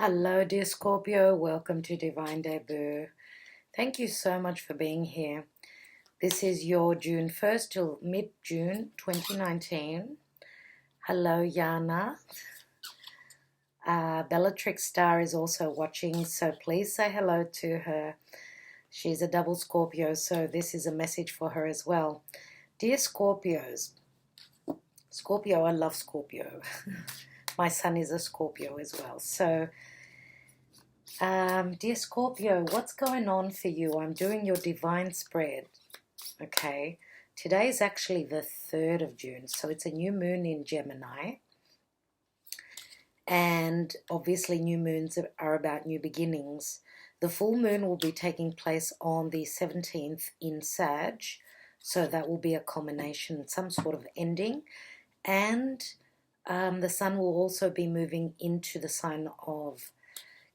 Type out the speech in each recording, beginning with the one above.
Hello, dear Scorpio. Welcome to Divine Debut. Thank you so much for being here. This is your June 1st till mid-June 2019. Hello, Yana. Bellatrix Star is also watching, so please say hello to her. She's a double Scorpio, so this is a message for her as well. Dear Scorpios, Scorpio, I love Scorpio. My son is a Scorpio as well, so... dear Scorpio, what's going on for you? I'm doing your divine spread, okay? Today is actually the 3rd of June, so it's a new moon in Gemini. And obviously new moons are about new beginnings. The full moon will be taking place on the 17th in Sag, so that will be a culmination, some sort of ending. And the sun will also be moving into the sign of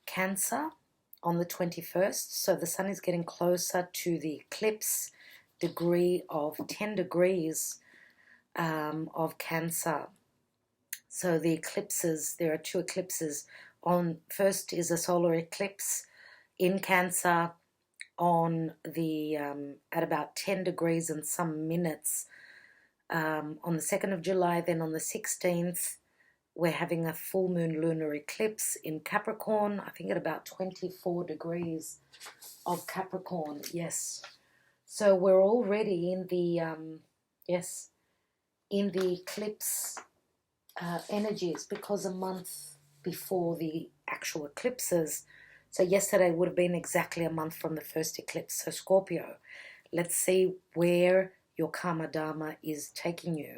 Cancer on the 21st, so the sun is getting closer to the eclipse degree of 10 degrees of Cancer. So the eclipses, there are two eclipses. First is a solar eclipse in Cancer on the at about 10 degrees and some minutes on the 2nd of July. Then on the 16th we're having a full moon lunar eclipse in Capricorn, I think at about 24 degrees of Capricorn, yes. So we're already in the, in the eclipse energies, because a month before the actual eclipses, so yesterday would have been exactly a month from the first eclipse. So Scorpio, let's see where your karma dharma is taking you.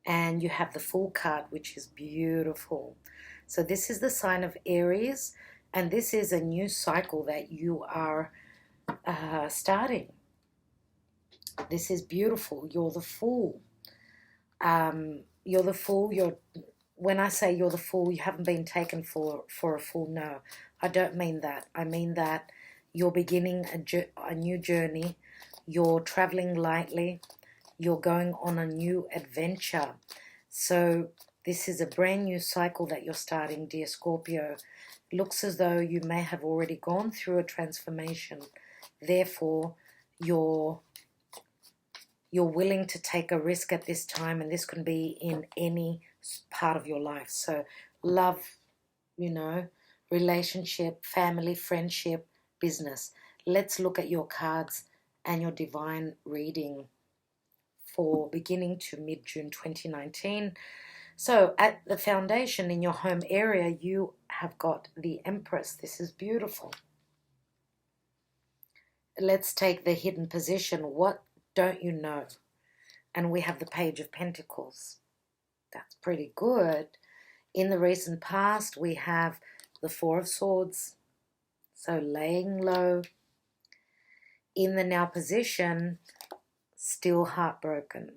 And you have the Fool card, which is beautiful. So this is the sign of Aries, and this is a new cycle that you are starting. This is beautiful. You're the Fool. You're the Fool. When I say you're the Fool, you haven't been taken for a fool. No, I don't mean that. I mean that you're beginning a new journey. You're traveling lightly. You're going on a new adventure. So this is a brand new cycle that you're starting, dear Scorpio. Looks as though you may have already gone through a transformation. Therefore, you're willing to take a risk at this time, and this can be in any part of your life. So love, relationship, family, friendship, business. Let's look at your cards and your divine reading for beginning to mid-June 2019. So at the foundation in your home area, you have got the Empress. This is beautiful. Let's take the hidden position. What don't you know? And we have the Page of Pentacles. That's pretty good. In the recent past, we have the Four of Swords. So laying low. In the now position, still heartbroken.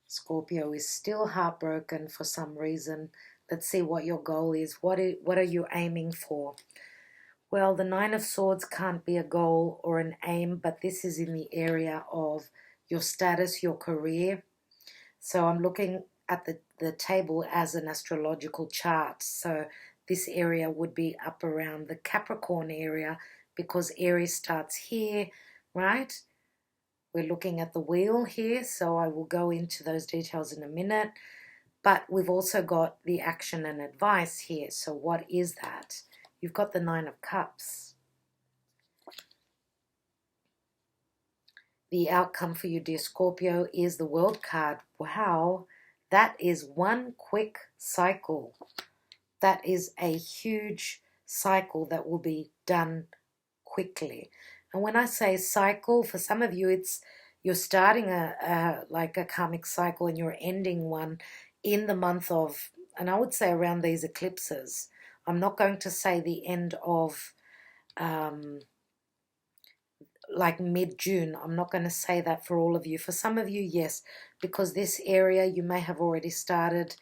Scorpio is still heartbroken for some reason. Let's see what your goal is. What are you aiming for? Well, the Nine of Swords can't be a goal or an aim, but this is in the area of your status, your career. So I'm looking at the table as an astrological chart. So this area would be up around the Capricorn area, because Aries starts here, right? We're looking at the wheel here, so I will go into those details in a minute. But we've also got the action and advice here. So what is that? You've got the Nine of Cups. The outcome for you, dear Scorpio, is the World card. Wow, that is one quick cycle. That is a huge cycle that will be done quickly. And when I say cycle, for some of you, you're starting like a karmic cycle, and you're ending one in the month of, and I would say around these eclipses. I'm not going to say the end of like mid-June. I'm not going to say that for all of you. For some of you, yes, because this area you may have already started,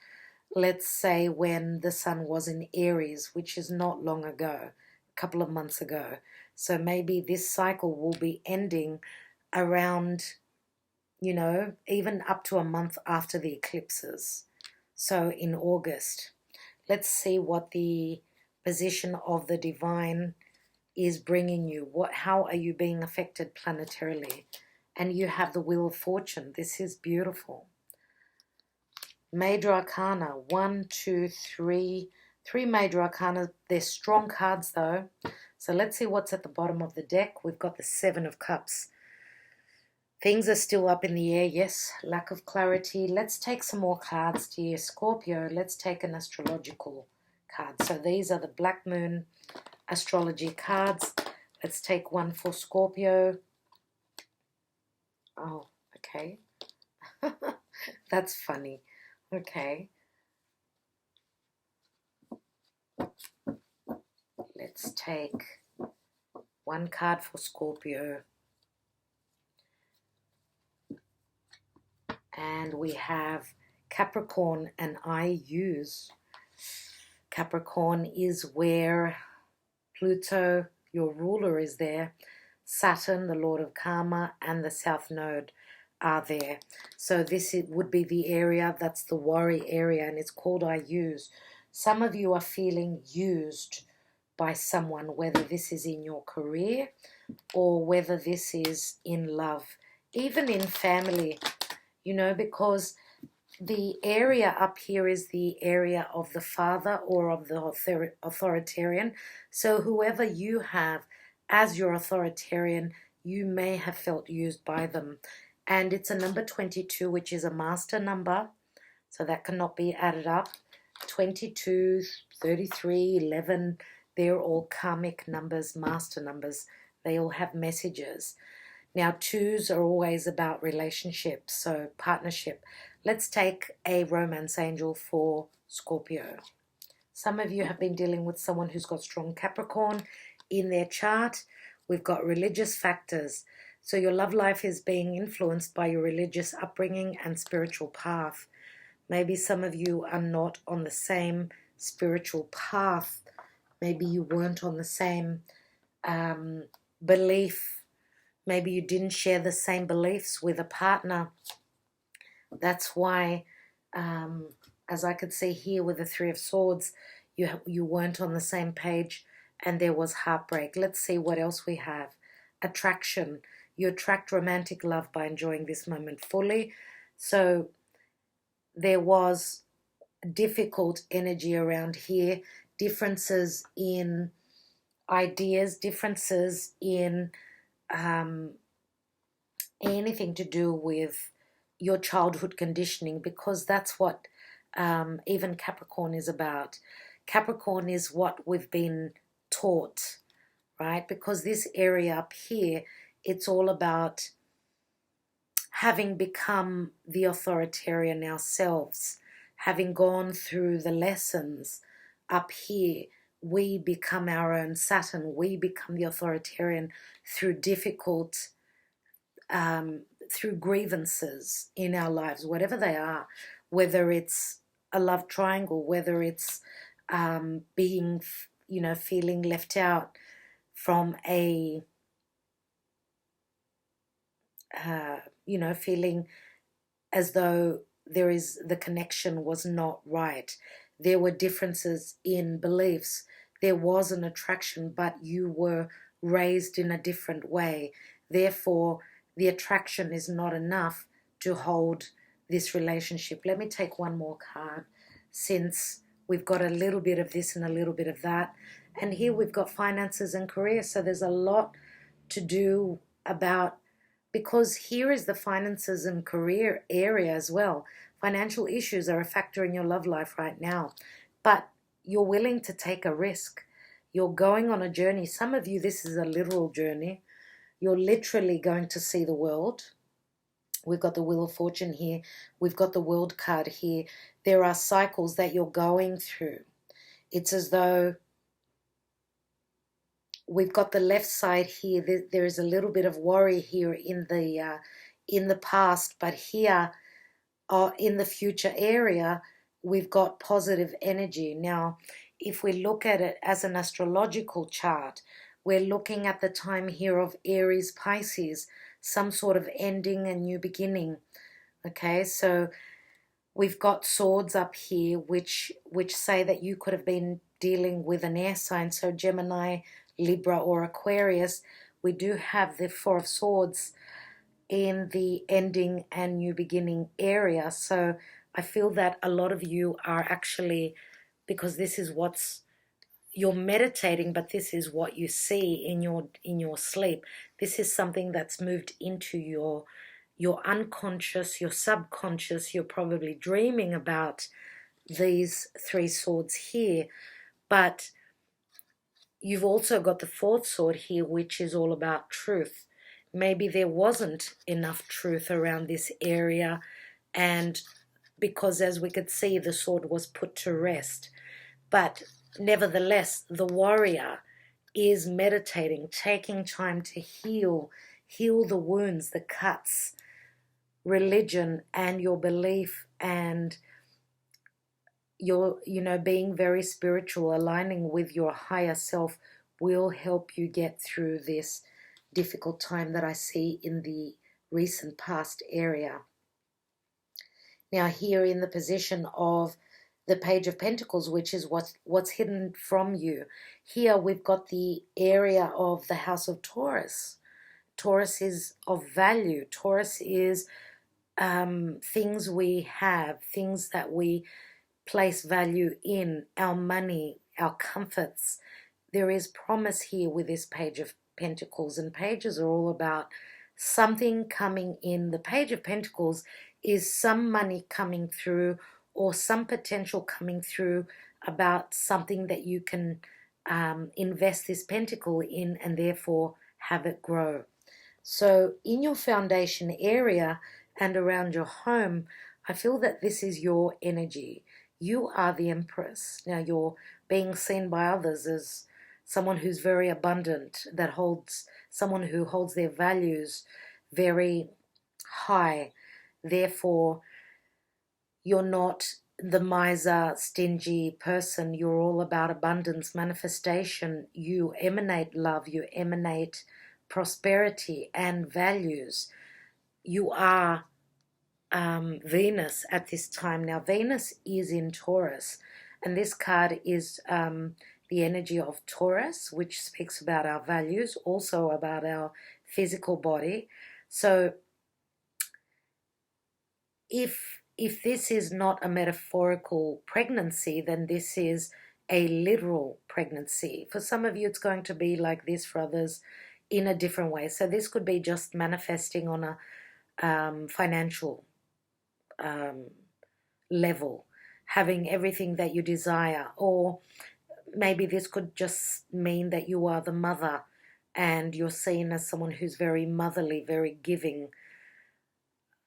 let's say when the sun was in Aries, which is not long ago, a couple of months ago. So maybe this cycle will be ending around, even up to a month after the eclipses. So in August, let's see what the position of the divine is bringing you. How are you being affected planetarily? And you have the Wheel of Fortune. This is beautiful. Major Arcana, 1, 2, 3. 3 Major Arcana. They're strong cards though. So let's see what's at the bottom of the deck. We've got the 7 of Cups. Things are still up in the air, yes. Lack of clarity. Let's take some more cards, dear Scorpio. Let's take an astrological card. So these are the Black Moon astrology cards. Let's take one for Scorpio. Oh, okay. That's funny. Okay. Let's take one card for Scorpio. And we have Capricorn, and I use Capricorn is where Pluto, your ruler, is there. Saturn, the Lord of Karma, and the South Node are there. So this would be the area, that's the worry area, and it's called I use. Some of you are feeling used by someone, whether this is in your career or whether this is in love, even in family, you know, because the area up here is the area of the father or of the authoritarian. So whoever you have as your authoritarian, you may have felt used by them. And it's a number 22, which is a master number. So that cannot be added up. 22, 33, 11, they're all karmic numbers, master numbers. They all have messages. Now, 2s are always about relationships, so partnership. Let's take a romance angel for Scorpio. Some of you have been dealing with someone who's got strong Capricorn in their chart. We've got religious factors. So your love life is being influenced by your religious upbringing and spiritual path. Maybe some of you are not on the same spiritual path. Maybe you weren't on the same belief. Maybe you didn't share the same beliefs with a partner. That's why, as I could see here with the 3 of Swords, you weren't on the same page and there was heartbreak. Let's see what else we have. Attraction. You attract romantic love by enjoying this moment fully. So there was difficult energy around here. Differences in ideas, differences in anything to do with your childhood conditioning, because that's what even Capricorn is about. Capricorn is what we've been taught, right? Because this area up here, it's all about having become the authoritarian ourselves, having gone through the lessons up here. We become our own Saturn. We become the authoritarian through difficult, through grievances in our lives, whatever they are, whether it's a love triangle, whether it's being, you know, feeling left out from a, you know, feeling as though the connection was not right. There were differences in beliefs. There was an attraction, but you were raised in a different way. Therefore, the attraction is not enough to hold this relationship. Let me take one more card, since we've got a little bit of this and a little bit of that. And here we've got finances and career. So there's a lot to do about, because here is the finances and career area as well. Financial issues are a factor in your love life right now, but you're willing to take a risk. You're going on a journey. Some of you, this is a literal journey. You're literally going to see the world. We've got the Wheel of Fortune here. We've got the World card here. There are cycles that you're going through. It's as though we've got the left side here. There is a little bit of worry here in the past, but here in the future area, we've got positive energy. Now, if we look at it as an astrological chart, we're looking at the time here of Aries, Pisces, some sort of ending and new beginning. Okay, so we've got swords up here, which say that you could have been dealing with an air sign, so Gemini, Libra, or Aquarius. We do have the Four of Swords in the ending and new beginning area. So I feel that a lot of you are actually, because this is what's, you're meditating, but this is what you see in your sleep. This is something that's moved into your unconscious, your subconscious. You're probably dreaming about these three swords here, but you've also got the fourth sword here, which is all about truth. Maybe there wasn't enough truth around this area, and because, as we could see, the sword was put to rest. But nevertheless, the warrior is meditating, taking time to heal the wounds, the cuts. Religion and your belief and your, being very spiritual, aligning with your higher self will help you get through this difficult time that I see in the recent past area. Now, here in the position of the Page of Pentacles, which is what's hidden from you, here we've got the area of the House of Taurus. Taurus is of value. Taurus is things we have, things that we place value in, our money, our comforts. There is promise here with this Page of Pentacles, and pages are all about something coming in. The Page of Pentacles is some money coming through, or some potential coming through about something that you can invest this pentacle in and therefore have it grow. So in your foundation area and around your home, I feel that this is your energy. You are the Empress. Now you're being seen by others as someone who's very abundant, someone who holds their values very high. Therefore, you're not the miser, stingy person. You're all about abundance, manifestation. You emanate love. You emanate prosperity and values. You are Venus at this time. Now, Venus is in Taurus, and this card is the energy of Taurus, which speaks about our values, also about our physical body. So if this is not a metaphorical pregnancy, then this is a literal pregnancy. For some of you, it's going to be like this, for others in a different way. So this could be just manifesting on a financial level, having everything that you desire. Or maybe this could just mean that you are the mother and you're seen as someone who's very motherly, very giving.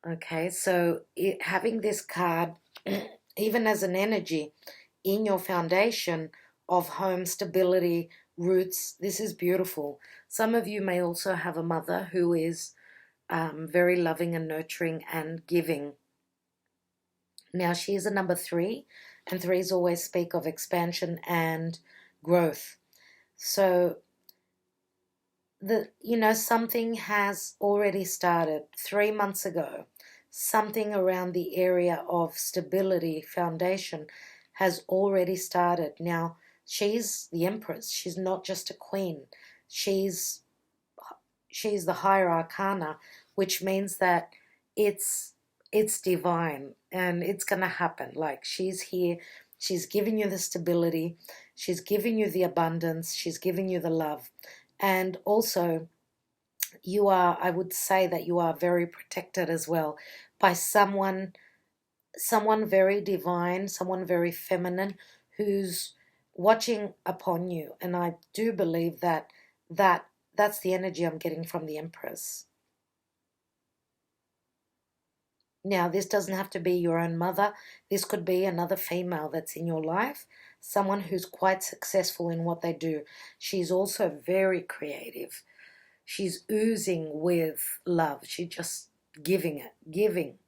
Okay, so having this card, even as an energy in your foundation of home, stability, roots, this is beautiful. Some of you may also have a mother who is very loving and nurturing and giving. Now, she is a number 3, and 3s always speak of expansion and growth. So, something has already started 3 months ago. Something around the area of stability, foundation, has already started. Now, she's the Empress. She's not just a queen. She's the higher arcana, which means that it's divine and it's going to happen. Like, she's here. She's giving you the stability. She's giving you the abundance. She's giving you the love. And also, you are, I would say that you are very protected as well by someone very divine, someone very feminine who's watching upon you. And I do believe that's the energy I'm getting from the Empress. Now, this doesn't have to be your own mother. This could be another female that's in your life, someone who's quite successful in what they do. She's also very creative. She's oozing with love. She's just giving.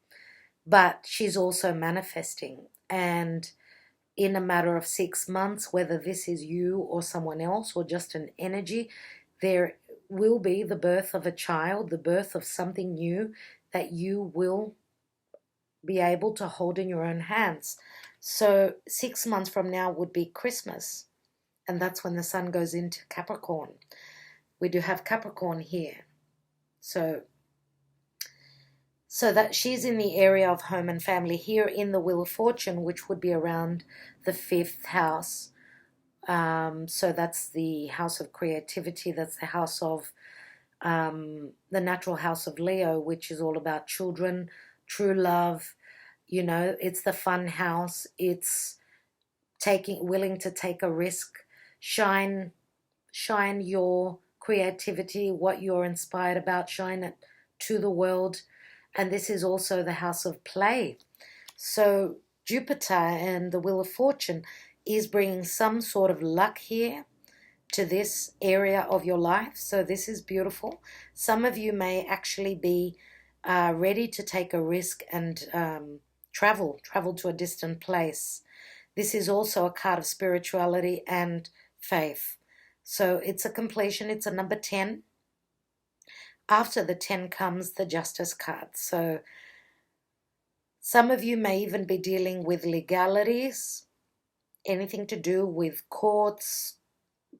But she's also manifesting. And in a matter of 6 months, whether this is you or someone else or just an energy, there will be the birth of a child, the birth of something new that you will be able to hold in your own hands. So 6 months from now would be Christmas, and that's when the sun goes into Capricorn. We do have Capricorn here. So that she's in the area of home and family here in the Wheel of Fortune, which would be around the 5th house. So that's the house of creativity. That's the house of the natural house of Leo, which is all about children, true love. You know, it's the fun house. It's willing to take a risk, shine your creativity, what you're inspired about, shine it to the world. And this is also the house of play. So Jupiter and the Wheel of Fortune is bringing some sort of luck here to this area of your life. So this is beautiful. Some of you may actually be ready to take a risk and travel to a distant place. This is also a card of spirituality and faith. So it's a completion. It's a number 10. After the 10 comes the Justice card. So some of you may even be dealing with legalities, anything to do with courts,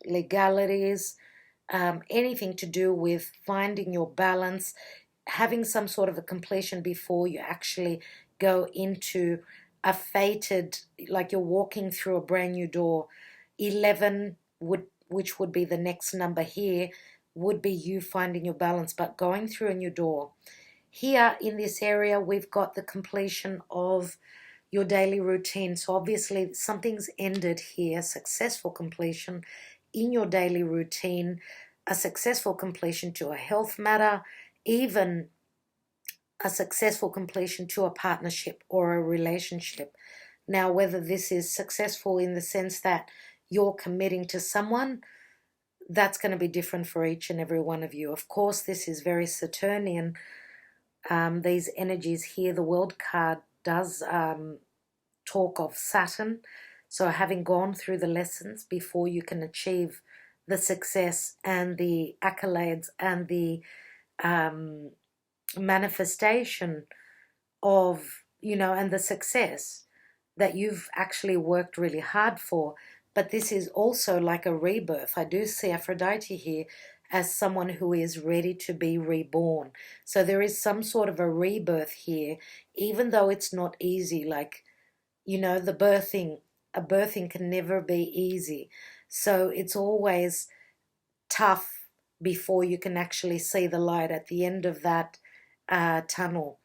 legalities, anything to do with finding your balance, having some sort of a completion before you actually go into a fated, like you're walking through a brand new door. 11 which would be the next number here, would be you finding your balance, but going through a new door. Here in this area, we've got the completion of your daily routine. So obviously something's ended here, successful completion in your daily routine, a successful completion to a health matter, even a successful completion to a partnership or a relationship. Now, whether this is successful in the sense that you're committing to someone, that's going to be different for each and every one of you. Of course, this is very Saturnian. These energies here, the World card does talk of Saturn. So having gone through the lessons before you can achieve the success and the accolades and the manifestation of, you know, and the success that you've actually worked really hard for. But this is also like a rebirth. I do see Aphrodite here as someone who is ready to be reborn. So there is some sort of a rebirth here, even though it's not easy. Like, you know, a birthing can never be easy. So it's always tough before you can actually see the light at the end of that tunnel.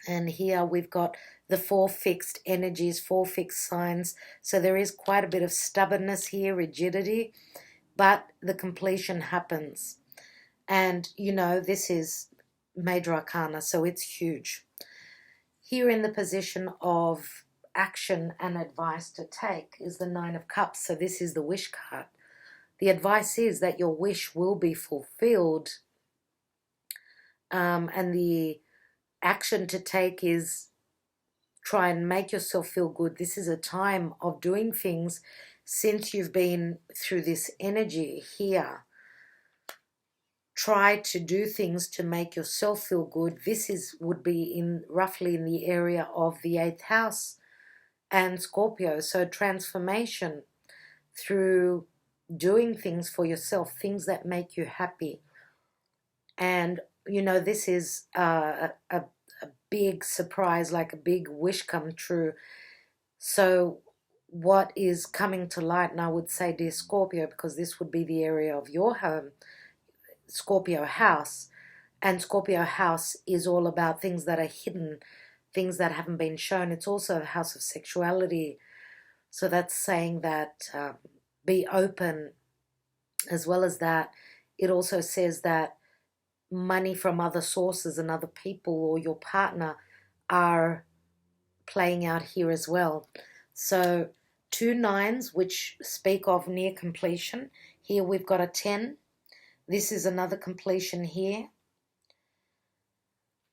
And here we've got the 4 fixed energies, 4 fixed signs. So there is quite a bit of stubbornness here, rigidity, but the completion happens. And, you know, this is major arcana, so it's huge. Here in the position of action and advice to take is the 9 of Cups. So this is the wish card. The advice is that your wish will be fulfilled, and the action to take is try and make yourself feel good. This is a time of doing things since you've been through this energy here. Try to do things to make yourself feel good. This would be roughly in the area of the 8th house and Scorpio. So transformation through doing things for yourself, things that make you happy. And, you know, this is a big surprise, like a big wish come true. So what is coming to light, and I would say, dear Scorpio, because this would be the area of your home, Scorpio house, and Scorpio house is all about things that are hidden, things that haven't been shown. It's also a house of sexuality. So that's saying that be open. As well as that, it also says that money from other sources and other people or your partner are playing out here as well. So 2 9s, which speak of near completion. Here we've got a 10. This is another completion here.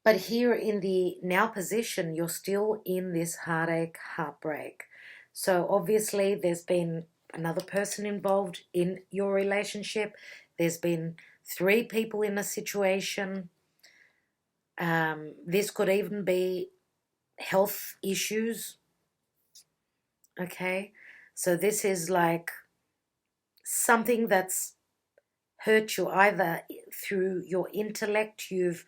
But here in the now position, you're still in this heartache, heartbreak. So obviously there's been another person involved in your relationship. There's been 3 people in a situation. This could even be health issues. Okay, so this is like something that's hurt you either through your intellect. You've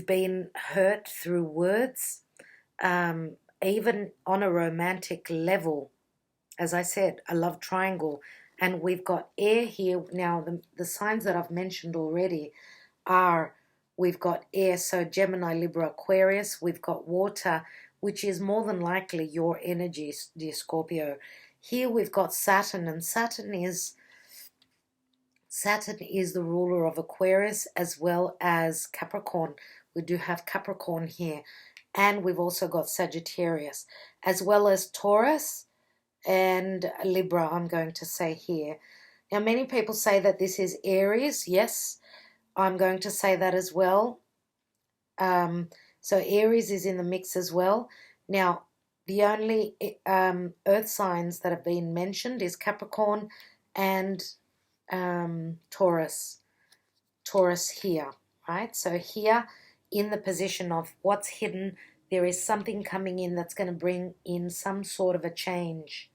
been hurt through words, even on a romantic level. As I said, a love triangle, and we've got air here. Now, the signs that I've mentioned already are, we've got air, so Gemini, Libra, Aquarius. We've got water, which is more than likely your energy, dear Scorpio. Here we've got Saturn, and Saturn is the ruler of Aquarius as well as Capricorn. We do have Capricorn here, and we've also got Sagittarius, as well as Taurus and Libra, I'm going to say here. Now, many people say that this is Aries. Yes, I'm going to say that as well. So Aries is in the mix as well. Now, the only earth signs that have been mentioned is Capricorn and Taurus here, right? So here, in the position of what's hidden, there is something coming in that's going to bring in some sort of a change.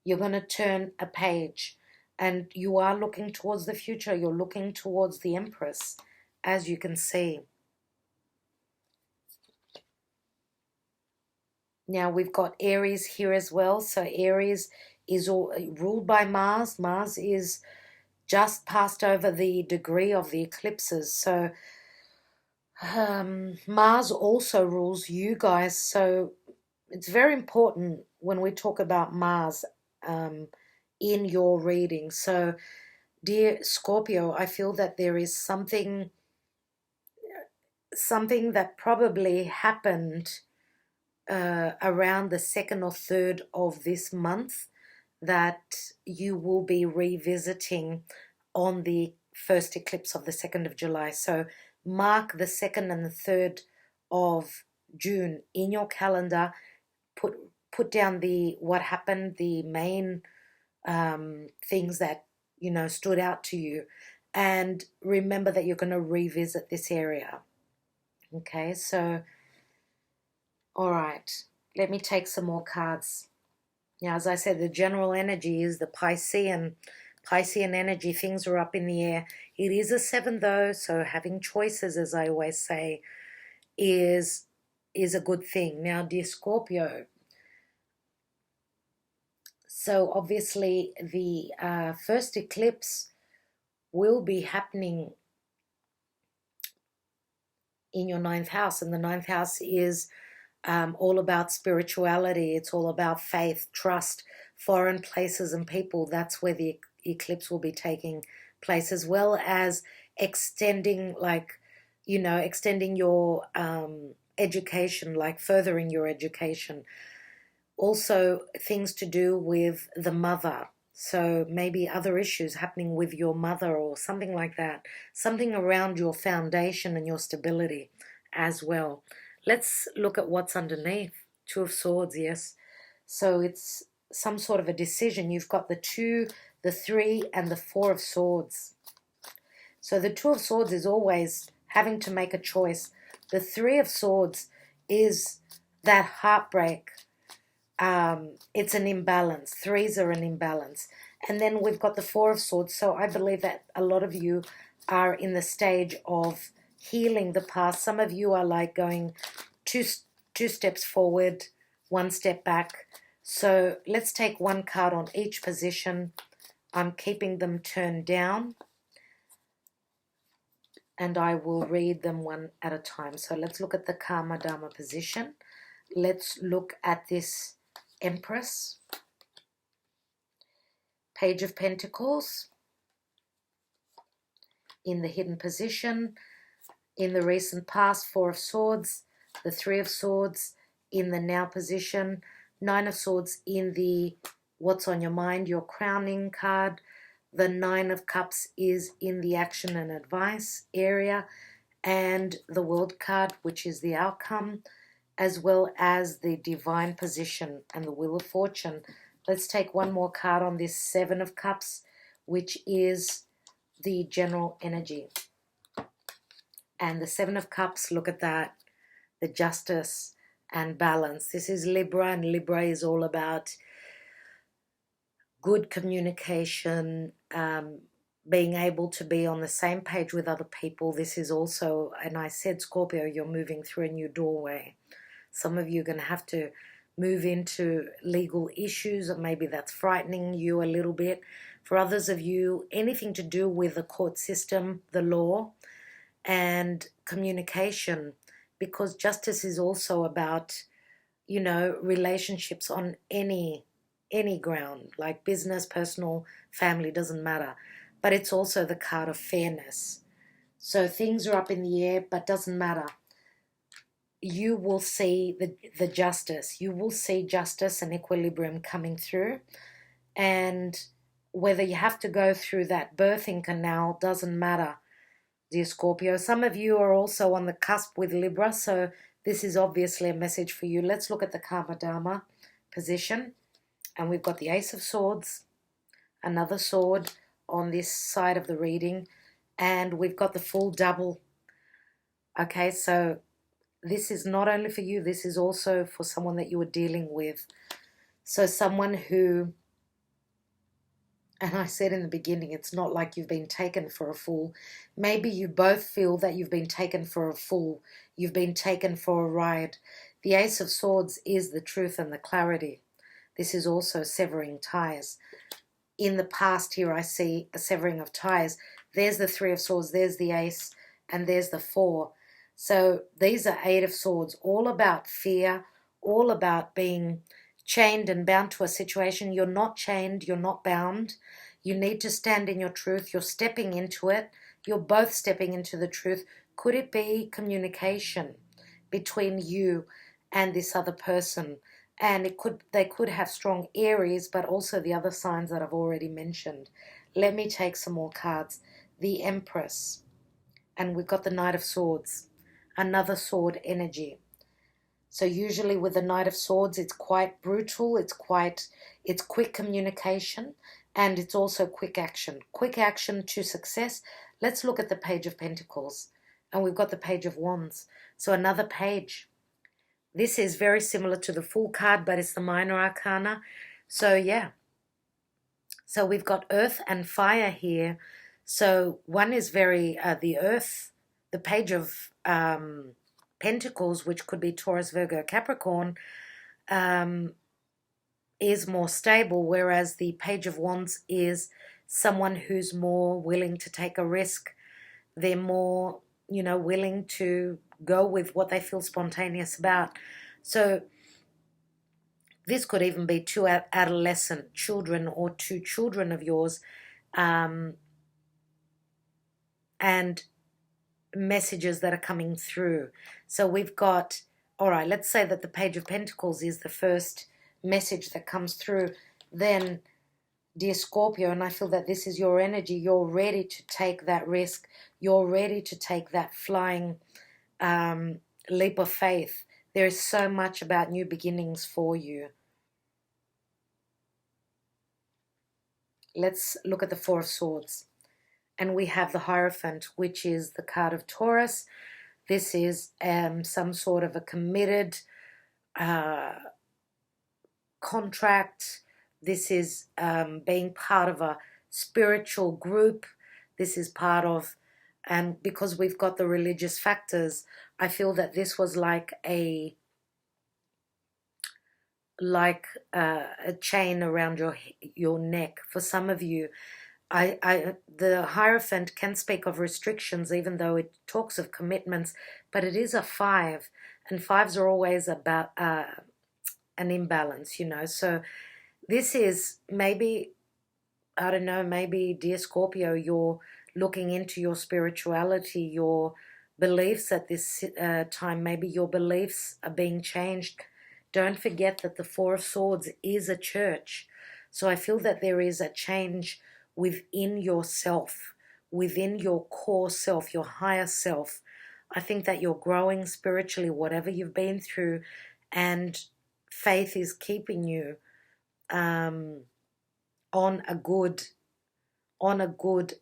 You're going to turn a page, and you are looking towards the future. You're looking towards the Empress, as you can see. Now we've got Aries here as well. So Aries is all ruled by Mars. Mars is just passed over the degree of the eclipses. So Mars also rules you guys. So it's very important when we talk about Mars in your reading. So, dear Scorpio, I feel that there is something that probably happened around the 2nd or 3rd of this month that you will be revisiting on the first eclipse of the 2nd of July. So mark the 2nd and the 3rd of June in your calendar. Put down what happened, the main things that stood out to you, and remember that you're going to revisit this area. Okay, so all right, let me take some more cards. Now, as I said, the general energy is the Piscean energy. Things are up in the air. It is a 7 though, so having choices, as I always say, is a good thing. Now, dear Scorpio, so obviously the first eclipse will be happening in your 9th house, and the 9th house is all about spirituality. It's all about faith, trust, foreign places and people. That's where the eclipse will be taking place, as well as extending, extending your education, like furthering your education. Also, things to do with the mother. So maybe other issues happening with your mother or something like that. Something around your foundation and your stability as well. Let's look at what's underneath. 2 of Swords, yes. So it's some sort of a decision. You've got the 2, the 3, and the 4 of Swords. So the 2 of Swords is always having to make a choice. The 3 of Swords is that heartbreak. It's an imbalance. 3s are an imbalance. And then we've got the 4 of Swords. So I believe that a lot of you are in the stage of healing the past. Some of you are like going two steps forward, 1 step back. So let's take 1 card on each position. I'm keeping them turned down, and I will read them one at a time. So let's look at the Karma Dharma position. Let's look at this Empress, Page of Pentacles in the hidden position. In the recent past, 4 of Swords, the 3 of Swords in the now position, 9 of Swords in the what's on your mind, your crowning card. The 9 of Cups is in the action and advice area, and the World card, which is the outcome, as well as the divine position and the Wheel of Fortune. Let's take 1 more card on this 7 of Cups, which is the general energy. And the 7 of Cups, look at that, the Justice, and balance. This is Libra, and Libra is all about good communication, being able to be on the same page with other people. This is also, and I said, Scorpio, you're moving through a new doorway. Some of you are going to have to move into legal issues, or maybe that's frightening you a little bit. For others of you, anything to do with the court system, the law, and communication, because justice is also about, you know, relationships on any ground, like business, personal, family, doesn't matter. But it's also the card of fairness. So things are up in the air, but doesn't matter. You will see the justice. You will see justice and equilibrium coming through. And whether you have to go through that birthing canal doesn't matter, dear Scorpio. Some of you are also on the cusp with Libra, so this is obviously a message for you. Let's look at the Karma Dharma position. And we've got the Ace of Swords, another sword on this side of the reading, and we've got the full double. Okay, so this is not only for you, this is also for someone that you are dealing with. So someone who, and I said in the beginning, it's not like you've been taken for a fool. Maybe you both feel that you've been taken for a fool. You've been taken for a ride. The Ace of Swords is the truth and the clarity. This is also severing ties. In the past here, I see a severing of ties. There's the Three of Swords, there's the Ace, and there's the Four. So these are Eight of Swords, all about fear, all about being chained and bound to a situation. You're not chained, you're not bound. You need to stand in your truth. You're stepping into it. You're both stepping into the truth. Could it be communication between you and this other person? And they could have strong Aries, but also the other signs that I've already mentioned. Let me take some more cards. The Empress, and we've got the Knight of Swords, another sword energy. So usually with the Knight of Swords, it's quite brutal, it's quick communication, and it's also quick action. Quick action to success. Let's look at the Page of Pentacles, and we've got the Page of Wands. So another page. This is very similar to the Fool card, but it's the minor arcana. So yeah. So we've got earth and fire here. So one is very, the earth, the Page of Pentacles, which could be Taurus, Virgo, Capricorn, is more stable, whereas the Page of Wands is someone who's more willing to take a risk. They're more, you know, willing to go with what they feel spontaneous about. So this could even be two adolescent children or two children of yours, and messages that are coming through. So we've got, all right, let's say that the Page of Pentacles is the first message that comes through. Then, dear Scorpio, and I feel that this is your energy, you're ready to take that risk. You're ready to take that flying leap of faith. There is so much about new beginnings for you. Let's look at the Four of Swords. And we have the Hierophant, which is the card of Taurus. This is some sort of a committed contract. This is being part of a spiritual group. This is part of, and because we've got the religious factors, I feel that this was like a chain around your neck. For some of you, the Hierophant can speak of restrictions, even though it talks of commitments, but it is a 5, and 5s are always about an imbalance, you know. So this is maybe, I don't know, maybe, dear Scorpio, you're looking into your spirituality, your beliefs at this time. Maybe your beliefs are being changed. Don't forget that the Four of Swords is a church. So I feel that there is a change within yourself, within your core self, your higher self. I think that you're growing spiritually, whatever you've been through, and faith is keeping you on a good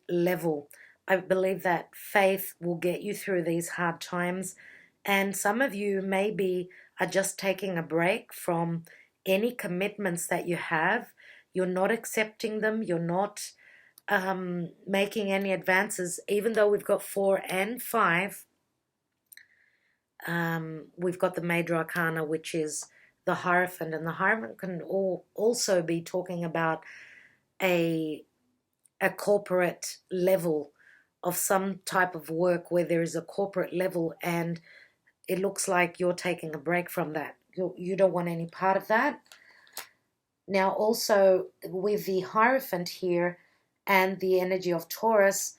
level. I believe that faith will get you through these hard times, and some of you maybe are just taking a break from any commitments that you have. You're not accepting them. You're not making any advances. Even though we've got 4 and 5, we've got the Major Arcana, which is the Hierophant. And the Hierophant can also be talking about a corporate level of some type of work where there is a corporate level, and it looks like you're taking a break from that. You don't want any part of that. Now also with the Hierophant here and the energy of Taurus,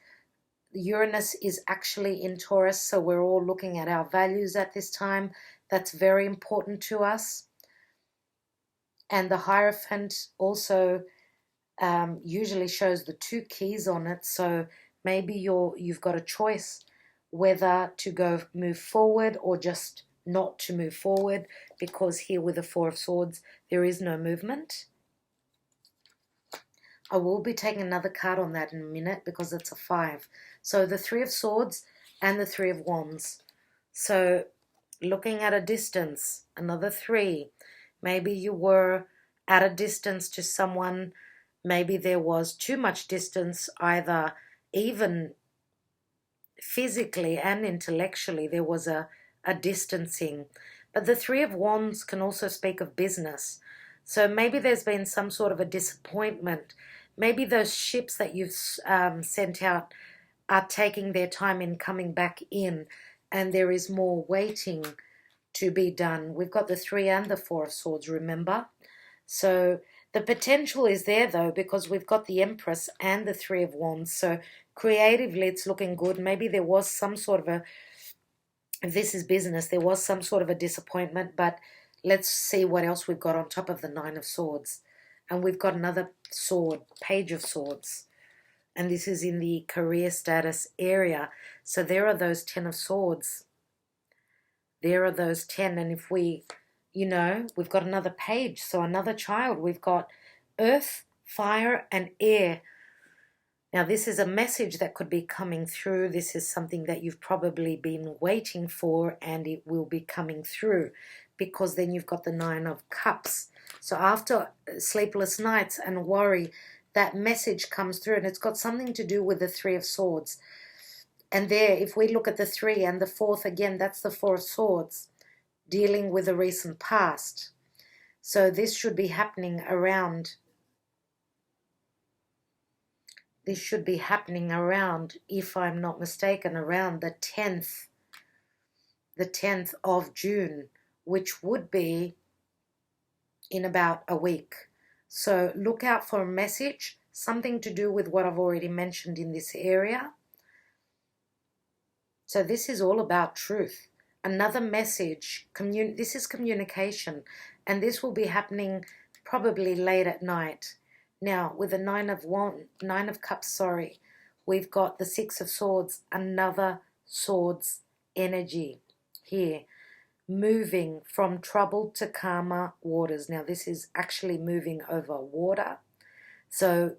Uranus is actually in Taurus, so we're all looking at our values at this time. That's very important to us. And the Hierophant also usually shows the 2 keys on it, so maybe you've got a choice whether to move forward or just not to move forward, because here with the 4 of Swords there is no movement. I will be taking another card on that in a minute because it's a 5. So the 3 of Swords and the 3 of Wands. So looking at a distance, another 3. Maybe you were at a distance to someone. Maybe there was too much distance, either even physically and intellectually. There was a distancing. But the 3 of Wands can also speak of business. So maybe there's been some sort of a disappointment. Maybe those ships that you've sent out are taking their time in coming back in, and there is more waiting to be done. We've got the 3 and the 4 of Swords, remember? So the potential is there, though, because we've got the Empress and the 3 of Wands. So creatively, it's looking good. Maybe there was some sort of if this is business, there was some sort of a disappointment, but let's see what else we've got on top of the 9 of Swords. And we've got another sword, Page of Swords. And this is in the career status area. So there are those 10 of Swords. There are those 10. And if we, we've got another page. So another child. We've got earth, fire, and air. Now this is a message that could be coming through. This is something that you've probably been waiting for, and it will be coming through, because then you've got the 9 of Cups. So after sleepless nights and worry, that message comes through, and it's got something to do with the 3 of Swords. And there, if we look at the 3 and the 4th, again, that's the 4 of Swords, dealing with the recent past. So this should be happening around, if I'm not mistaken, around the 10th of June, which would be in about a week. So look out for a message, something to do with what I've already mentioned in this area. So this is all about truth. Another message, this is communication, and this will be happening probably late at night. Now, with the 9 of Cups, we've got the 6 of Swords, another Swords energy here, moving from troubled to calmer waters. Now, this is actually moving over water. So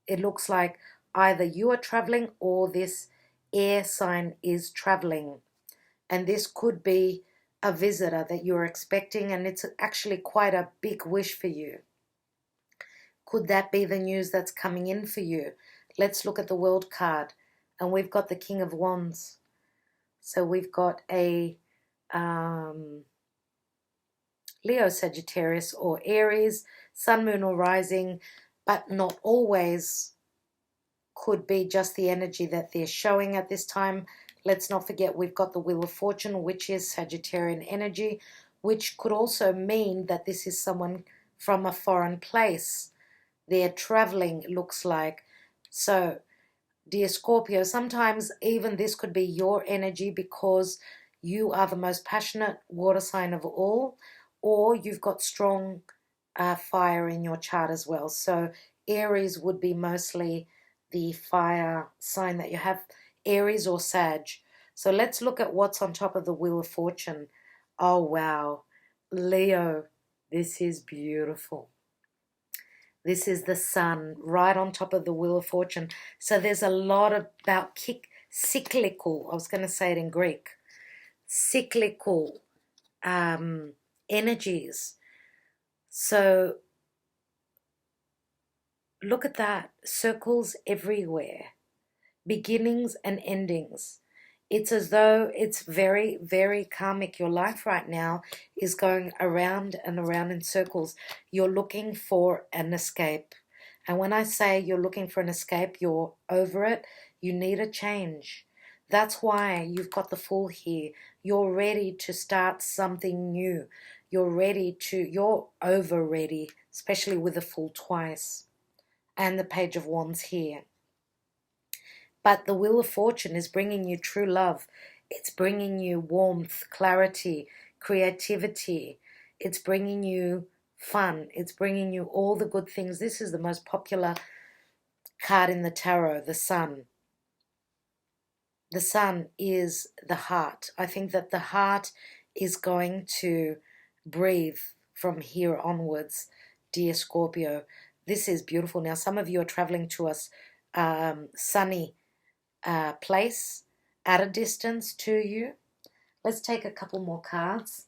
it looks like either you are traveling or this air sign is traveling. And this could be a visitor that you're expecting, and it's actually quite a big wish for you. Could that be the news that's coming in for you? Let's look at the World card. And we've got the King of Wands. So we've got a Leo, Sagittarius, or Aries, Sun, Moon, or Rising, but not always. Could be just the energy that they're showing at this time. Let's not forget we've got the Wheel of Fortune, which is Sagittarian energy, which could also mean that this is someone from a foreign place. They're traveling, it looks like. So, dear Scorpio, sometimes even this could be your energy because you are the most passionate water sign of all, or you've got strong fire in your chart as well. So Aries would be mostly the fire sign that you have, Aries or Sag. So let's look at what's on top of the Wheel of Fortune. Oh, wow. Leo, this is beautiful. This is the Sun right on top of the Wheel of Fortune. So there's a lot about cyclical, I was going to say it in Greek, cyclical energies. So look at that, circles everywhere, beginnings and endings. It's as though it's very, very karmic. Your life right now is going around and around in circles. You're looking for an escape. And when I say you're looking for an escape, you're over it, you need a change. That's why you've got the Fool here. You're ready to start something new. You're over ready, especially with the Fool twice. And the Page of Wands here. But the Wheel of Fortune is bringing you true love. It's bringing you warmth, clarity, creativity. It's bringing you fun. It's bringing you all the good things. This is the most popular card in the tarot, the Sun. The Sun is the heart. I think that the heart is going to breathe from here onwards, dear Scorpio. This is beautiful. Now, some of you are traveling to a sunny place at a distance to you. Let's take a couple more cards.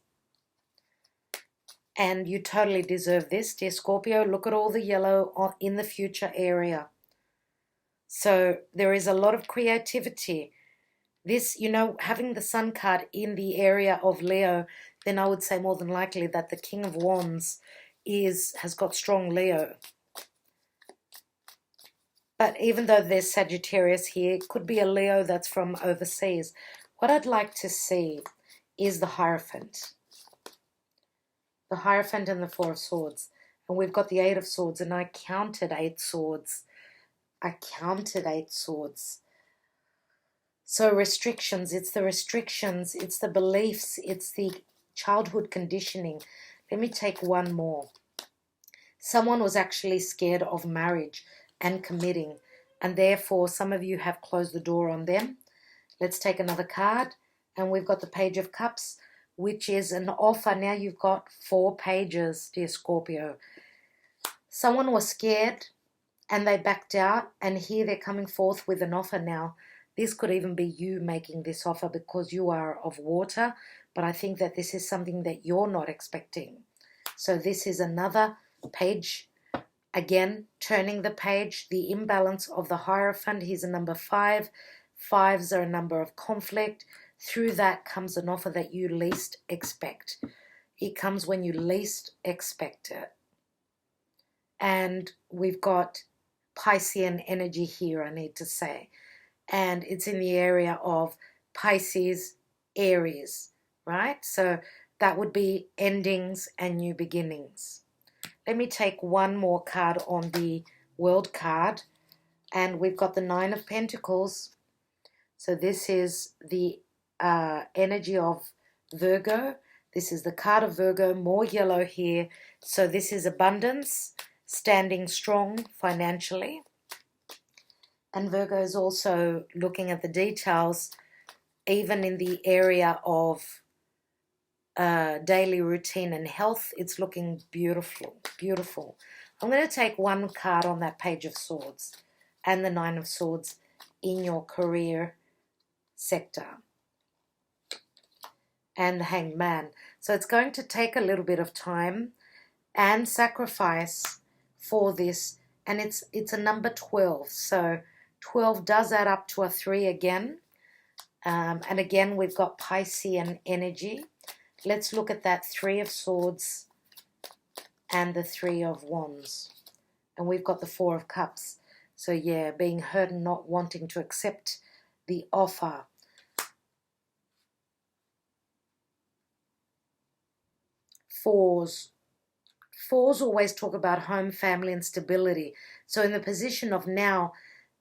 And you totally deserve this, dear Scorpio. Look at all the yellow in the future area. So there is a lot of creativity. This, you know, having the Sun card in the area of Leo, then I would say more than likely that the King of Wands has got strong Leo. But even though there's Sagittarius here, it could be a Leo that's from overseas. What I'd like to see is the Hierophant. The Hierophant and the Four of Swords. And we've got the Eight of Swords, and I counted 8 swords. I counted 8 swords. So restrictions, it's the restrictions, it's the beliefs, it's the childhood conditioning. Let me take one more. Someone was actually scared of marriage and committing, and therefore some of you have closed the door on them. Let's take another card, and we've got the Page of Cups, which is an offer. Now you've got 4 pages, dear Scorpio. Someone was scared and they backed out, and here they're coming forth with an offer now. This could even be you making this offer because you are of water, but I think that this is something that you're not expecting. So this is another page. Again, turning the page, the imbalance of the Hierophant. He's a number 5. 5s are a number of conflict. Through that comes an offer that you least expect. It comes when you least expect it. And we've got Piscean energy here, I need to say. And it's in the area of Pisces, Aries, right? So that would be endings and new beginnings. Let me take one more card on the World card. And we've got the 9 of Pentacles. So this is the energy of Virgo. This is the card of Virgo, more yellow here. So this is abundance, standing strong financially. And Virgo is also looking at the details, even in the area of daily routine and health. It's looking beautiful, beautiful. I'm going to take one card on that Page of Swords and the 9 of Swords in your career sector. And the Hanged Man. So it's going to take a little bit of time and sacrifice for this. And it's a number 12. So 12 does add up to a 3 again. And again, we've got Piscean energy. Let's look at that 3 of Swords and the 3 of Wands. And we've got the 4 of Cups. So yeah, being hurt and not wanting to accept the offer. Fours always talk about home, family, and stability. So in the position of now,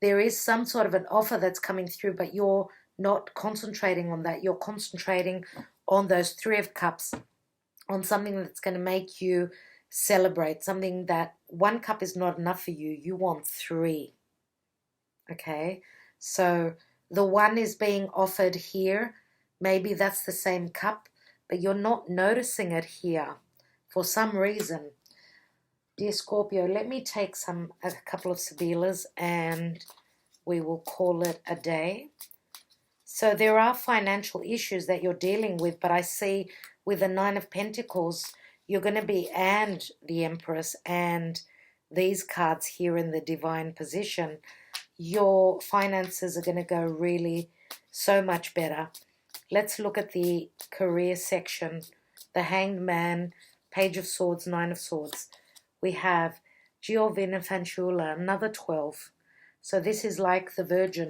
there is some sort of an offer that's coming through, but you're not concentrating on that. You're concentrating on those 3 of Cups, on something that's going to make you celebrate, something that 1 cup is not enough for you. You want 3. Okay? So the 1 is being offered here. Maybe that's the same cup, but you're not noticing it here for some reason. Dear Scorpio, let me take a couple of Sibyllas and we will call it a day. So there are financial issues that you're dealing with, but I see with the Nine of Pentacles, you're going to be, and the Empress, and these cards here in the divine position, your finances are going to go really so much better. Let's look at the career section. The Hanged Man, Page of Swords, Nine of Swords. We have Giovina Fanciulla, another 12. So this is like the Virgin,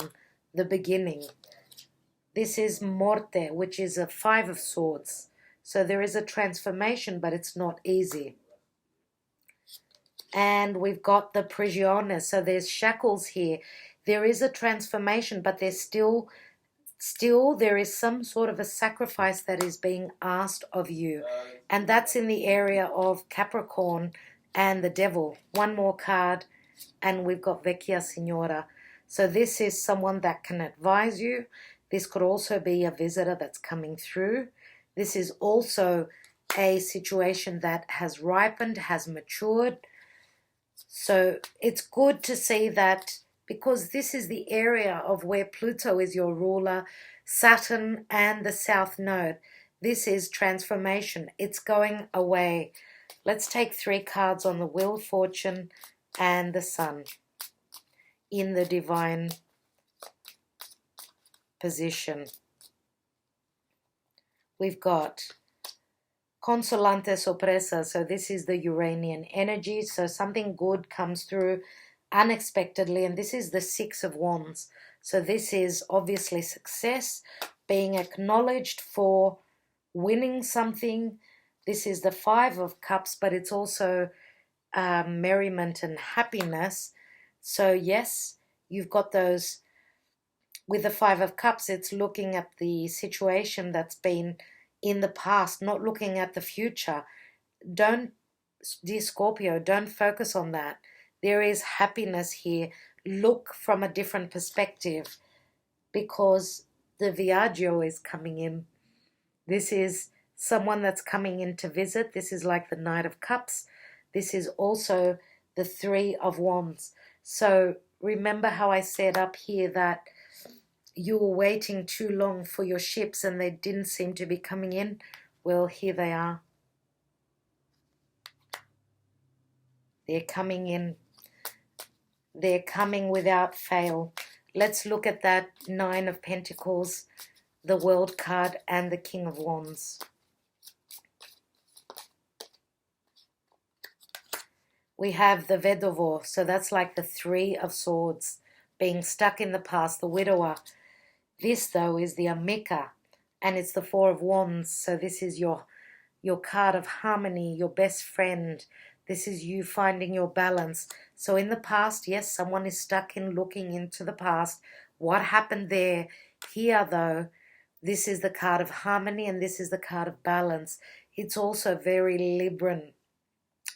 the beginning. This is Morte, which is a 5 of Swords. So there is a transformation, but it's not easy. And we've got the Prigione, so there's shackles here. There is a transformation, but there's still there is some sort of a sacrifice that is being asked of you. And that's in the area of Capricorn and the Devil. One more card, and we've got Vecchia Signora. So this is someone that can advise you. This could also be a visitor that's coming through. This is also a situation that has ripened, has matured. So it's good to see that, because this is the area of where Pluto is your ruler, Saturn and the South Node. This is transformation. It's going away. Let's take 3 cards on the Wheel of Fortune and the Sun in the divine position. We've got Consolante Sorpresa, so this is the Uranian energy, so something good comes through unexpectedly, and this is the 6 of Wands. So this is obviously success, being acknowledged for winning something. This is the 5 of Cups, but it's also merriment and happiness. So yes, you've got those. With the 5 of Cups, it's looking at the situation that's been in the past, not looking at the future. Don't, dear Scorpio, don't focus on that. There is happiness here. Look from a different perspective, because the Viaggio is coming in. This is someone that's coming in to visit. This is like the Knight of Cups. This is also the 3 of Wands. So remember how I said up here that you were waiting too long for your ships and they didn't seem to be coming in? Well, here they are. They're coming in. They're coming without fail. Let's look at that 9 of Pentacles, the World card, and the King of Wands. We have the Vedovo, so that's like the 3 of Swords, being stuck in the past, the Widower. This, though, is the Amica, and it's the 4 of Wands, so this is your card of harmony, your best friend. This is you finding your balance. So in the past, yes, someone is stuck in looking into the past. What happened there? Here, though, this is the card of harmony, and this is the card of balance. It's also very Libran.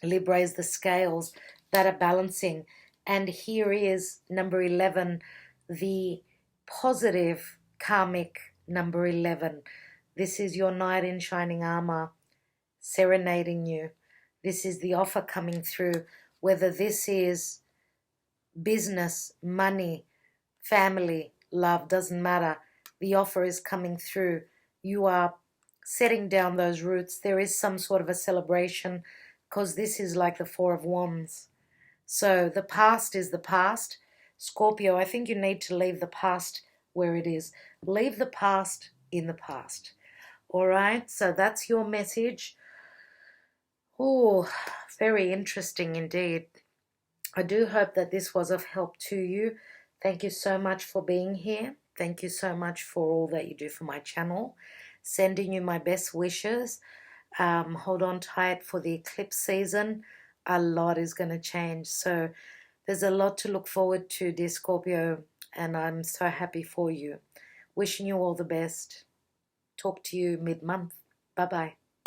Libra is the scales that are balancing. And here is number 11, the positive karmic number 11. This is your knight in shining armor serenading you. This is the offer coming through, whether this is business, money, family, love, doesn't matter. The offer is coming through. You are setting down those roots. There is some sort of a celebration, because this is like the 4 of Wands. So the past is the past. Scorpio, I think you need to leave the past where it is. Leave the past in the past. All right, so that's your message. Oh, very interesting indeed. I do hope that this was of help to you. Thank you so much for being here. Thank you so much for all that you do for my channel. Sending you my best wishes. Hold on tight for the eclipse season. A lot is going to change. So there's a lot to look forward to, dear Scorpio, and I'm so happy for you. Wishing you all the best. Talk to you mid-month. Bye-bye.